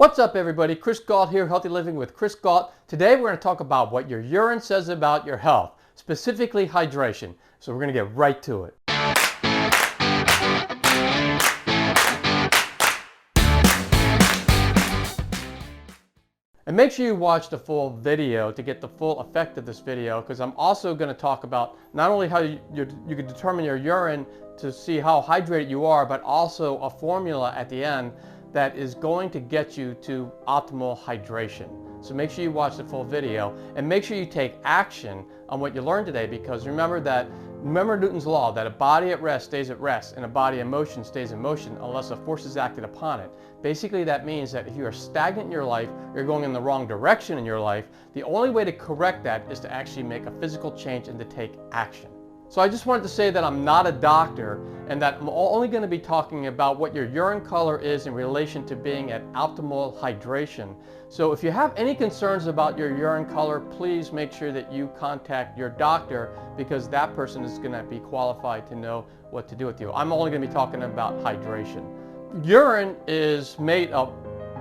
What's up everybody, Chris Gault here, Healthy Living with Chris Gault. Today we're going to talk about what your urine says about your health, specifically hydration. So we're going to get right to it. And make sure you watch the full video to get the full effect of this video, because I'm also going to talk about not only how you can determine your urine to see how hydrated you are, but also a formula at the end that is going to get you to optimal hydration. So make sure you watch the full video and make sure you take action on what you learned today, because remember Newton's law that a body at rest stays at rest and a body in motion stays in motion unless a force is acted upon it. Basically that means that if you are stagnant in your life, you're going in the wrong direction in your life, the only way to correct that is to actually make a physical change and to take action. So I just wanted to say that I'm not a doctor and that I'm only going to be talking about what your urine color is in relation to being at optimal hydration. So if you have any concerns about your urine color, please make sure that you contact your doctor, because that person is going to be qualified to know what to do with you. I'm only going to be talking about hydration. Urine is made up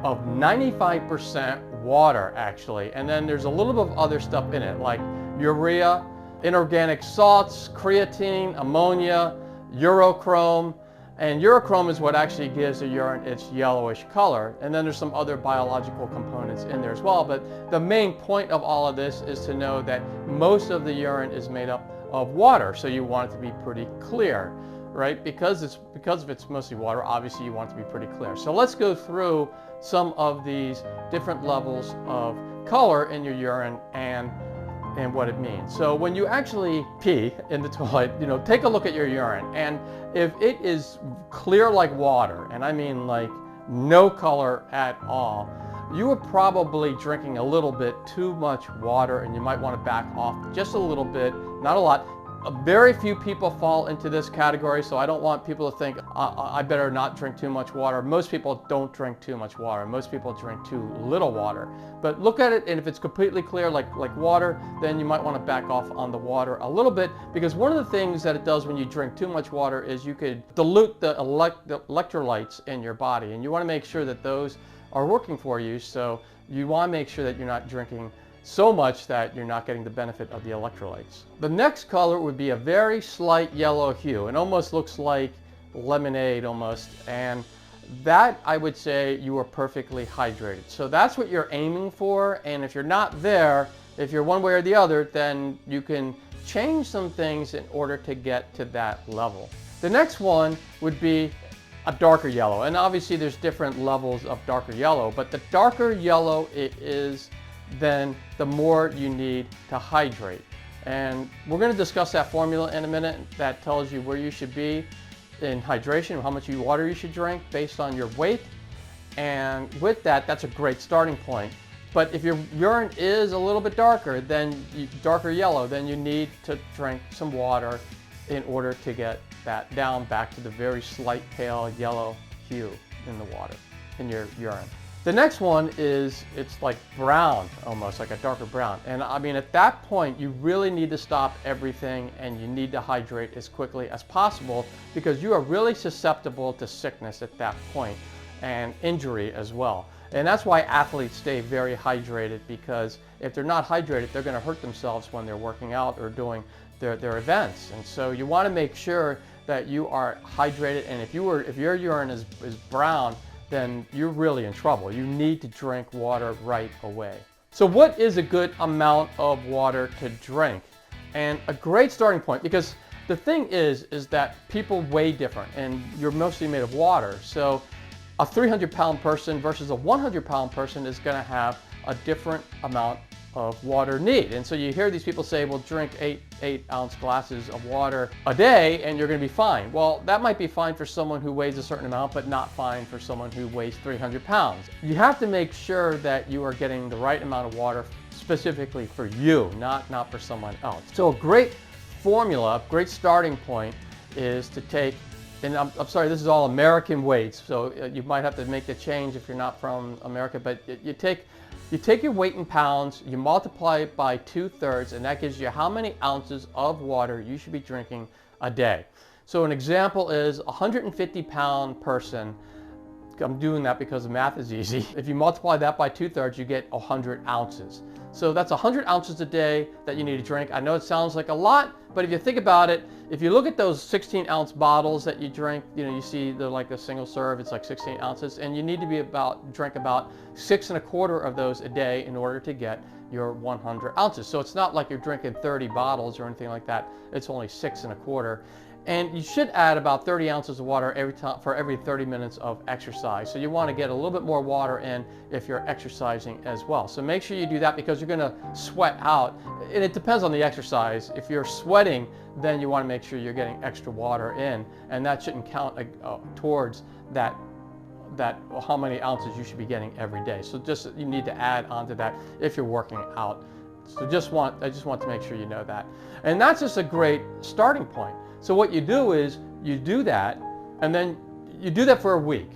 of 95% water actually, and then there's a little bit of other stuff in it like urea, inorganic salts, creatine, ammonia, urochrome, and urochrome is what actually gives the urine its yellowish color. And then there's some other biological components in there as well, but the main point of all of this is to know that most of the urine is made up of water, so you want it to be pretty clear, right? Because it's mostly water, obviously you want it to be pretty clear. So let's go through some of these different levels of color in your urine and what it means. So when you actually pee in the toilet, take a look at your urine, and if it is clear like water, and I mean like no color at all, you are probably drinking a little bit too much water, and you might want to back off just a little bit, not a lot. Very few people fall into this category, so I don't want people to think I better not drink too much water. Most people don't drink too much water. Most people drink too little water. But look at it, and if it's completely clear like water, then you might want to back off on the water a little bit, because one of the things that it does when you drink too much water is you could dilute the electrolytes in your body, and you want to make sure that those are working for you. So you want to make sure that you're not drinking so much that you're not getting the benefit of the electrolytes. The next color would be a very slight yellow hue. It almost looks like lemonade almost, and that I would say you are perfectly hydrated. So that's what you're aiming for, and if you're not there, if you're one way or the other, then you can change some things in order to get to that level. The next one would be a darker yellow, and obviously there's different levels of darker yellow, but the darker yellow it is, then the more you need to hydrate. And we're going to discuss that formula in a minute that tells you where you should be in hydration, how much water you should drink based on your weight. And with that, that's a great starting point. But if your urine is a little bit darker, then darker yellow, then you need to drink some water in order to get that down back to the very slight pale yellow hue in the water, in your urine. The next one is, it's like brown, almost like a darker brown. And I mean, at that point, you really need to stop everything and you need to hydrate as quickly as possible, because you are really susceptible to sickness at that point and injury as well. And that's why athletes stay very hydrated, because if they're not hydrated, they're going to hurt themselves when they're working out or doing their events. And so you want to make sure that you are hydrated, and if your urine is brown, then you're really in trouble. You need to drink water right away. So what is a good amount of water to drink? And a great starting point, because the thing is that people weigh different, and you're mostly made of water. So a 300-pound person versus a 100-pound person is going to have a different amount of water need. And so you hear these people say, well, drink 8-ounce glasses of water a day and you're going to be fine. Well, that might be fine for someone who weighs a certain amount, but not fine for someone who weighs 300 pounds. You have to make sure that you are getting the right amount of water specifically for you, not for someone else. So a great formula, a great starting point is to take, and I'm sorry, this is all American weights, so you might have to make the change if you're not from America, but you take your weight in pounds, you multiply it by 2/3, and that gives you how many ounces of water you should be drinking a day. So an example is a 150-pound person I'm doing that because the math is easy. If you multiply that by 2/3, you get 100 ounces. So that's 100 ounces a day that you need to drink. I know it sounds like a lot, but if you think about it, if you look at those 16-ounce bottles that you drink, you see they're like a single serve, it's like 16 ounces, and you need to drink about 6 1/4 of those a day in order to get your 100 ounces. So it's not like you're drinking 30 bottles or anything like that. It's only 6 1/4. And you should add about 30 ounces of water for every 30 minutes of exercise. So you want to get a little bit more water in if you're exercising as well. So make sure you do that because you're going to sweat out. And it depends on the exercise. If you're sweating, then you want to make sure you're getting extra water in. And that shouldn't count towards that how many ounces you should be getting every day. So you need to add onto that if you're working out. So I just want to make sure you know that. And that's just a great starting point. So what you do is you do that, and then you do that for a week.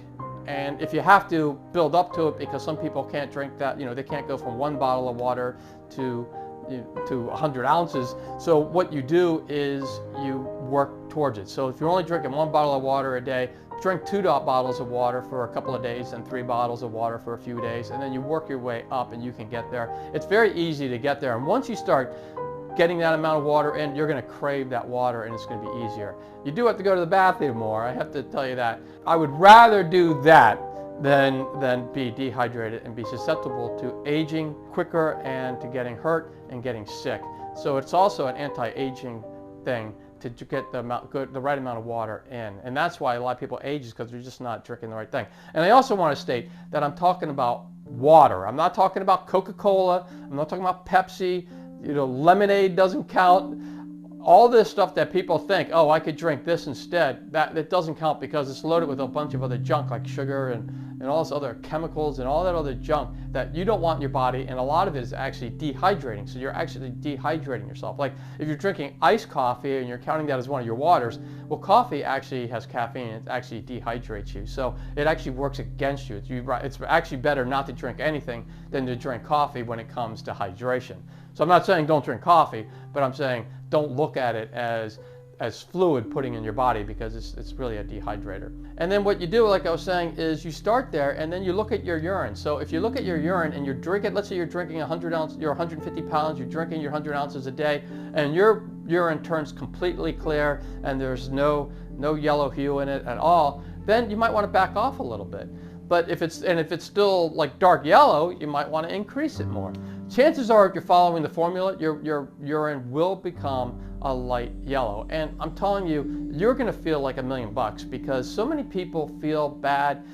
And if you have to build up to it, because some people can't drink that, they can't go from 1 bottle of water to 100 ounces. So what you do is you work towards it. So if you're only drinking 1 bottle of water a day, drink 2 bottles of water for a couple of days and 3 bottles of water for a few days, and then you work your way up and you can get there. It's very easy to get there. And once you start getting that amount of water in, you're going to crave that water and it's going to be easier. You do have to go to the bathroom more, I have to tell you that. I would rather do that than be dehydrated and be susceptible to aging quicker and to getting hurt and getting sick. So it's also an anti-aging thing to get the right amount of water in. And that's why a lot of people age, is because they're just not drinking the right thing. And I also want to state that I'm talking about water. I'm not talking about Coca-Cola. I'm not talking about Pepsi. Lemonade doesn't count. All this stuff that people think, oh, I could drink this instead, that doesn't count because it's loaded with a bunch of other junk like sugar and all this other chemicals and all that other junk that you don't want in your body, and a lot of it is actually dehydrating. So you're actually dehydrating yourself. Like if you're drinking iced coffee and you're counting that as one of your waters, well, coffee actually has caffeine and it actually dehydrates you. So it actually works against you. It's actually better not to drink anything than to drink coffee when it comes to hydration. So I'm not saying don't drink coffee, but I'm saying don't look at it as fluid putting in your body, because it's really a dehydrator. And then what you do, like I was saying, is you start there and then you look at your urine. So if you look at your urine and you're drinking, let's say you're drinking 100 ounces, you're 150 pounds, you're drinking your 100 ounces a day, and your urine turns completely clear and there's no yellow hue in it at all, then you might want to back off a little bit. But if it's still like dark yellow, you might want to increase it more. Chances are, if you're following the formula, your urine will become a light yellow. And I'm telling you, you're going to feel like $1,000,000, because so many people feel bad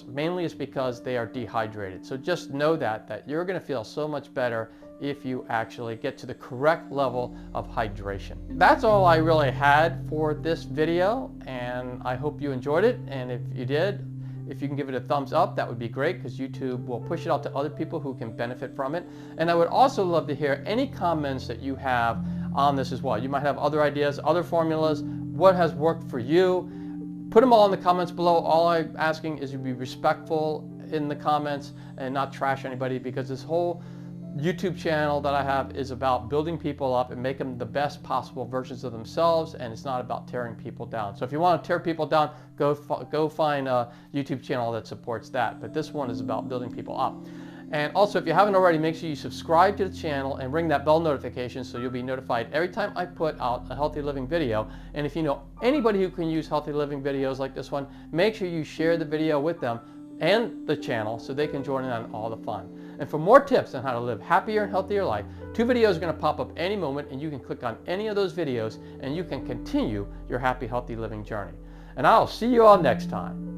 mainly it's because they are dehydrated. So just know that you're going to feel so much better if you actually get to the correct level of hydration. That's all I really had for this video, and I hope you enjoyed it. And if you did, if you can give it a thumbs up, that would be great, because YouTube will push it out to other people who can benefit from it. And I would also love to hear any comments that you have on this as well. You might have other ideas, other formulas, what has worked for you. Put them all in the comments below. All I'm asking is you be respectful in the comments and not trash anybody, because this whole YouTube channel that I have is about building people up and make them the best possible versions of themselves, and it's not about tearing people down. So if you want to tear people down, go find a YouTube channel that supports that. But this one is about building people up. And also, if you haven't already, make sure you subscribe to the channel and ring that bell notification so you'll be notified every time I put out a healthy living video. And if you know anybody who can use healthy living videos like this one, make sure you share the video with them and the channel so they can join in on all the fun. And for more tips on how to live happier and healthier life, 2 videos are going to pop up any moment, and you can click on any of those videos and you can continue your happy, healthy living journey. And I'll see you all next time.